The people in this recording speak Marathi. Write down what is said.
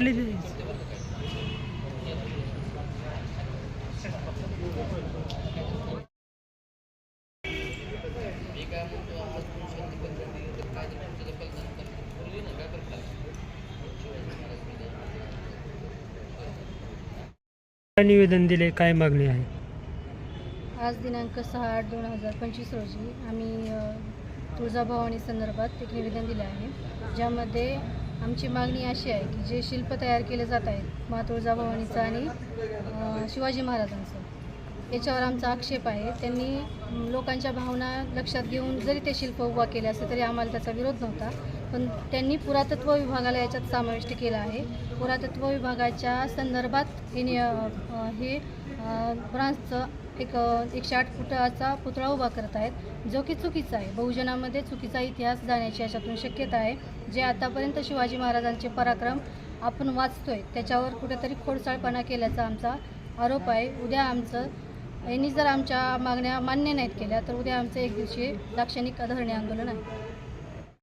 खाली निवेदन दिले, काय मागणी आहे? आज दिनांक 6/8/2025 रोजी आम्ही तुळजाभवानी संदर्भात एक निवेदन दिले आहे, ज्यामध्ये आमची मागणी अशी आहे की जे शिल्प तयार केले जात आहेत मा तुळजाभवानीचं आणि शिवाजी महाराजांचं, याच्यावर आमचा आक्षेप आहे. त्यांनी लोकांच्या भावना लक्षात घेऊन जरी ते शिल्प उभा केले असते तरी आम्हाला त्याचा विरोध नव्हता, पण त्यांनी पुरातत्व विभागाला याच्यात समाविष्ट केलं आहे. पुरातत्व विभागाच्या संदर्भात हे ब्रांचचं एक 108 फुटाचा पुतळा उभा करत आहेत, जो की चुकीचा आहे. बहुजनामध्ये चुकीचा इतिहास जाण्याची याच्यातून शक्यता आहे. जे आतापर्यंत शिवाजी महाराजांचे पराक्रम आपण वाचतोय त्याच्यावर कुठेतरी खोडसाळपणा केल्याचा आमचा आरोप आहे. उद्या यांनी जर आमच्या मागण्या मान्य नाहीत केल्या तर उद्या आमचं एक दिवशी लाक्षणिक धरणे आंदोलन आहे.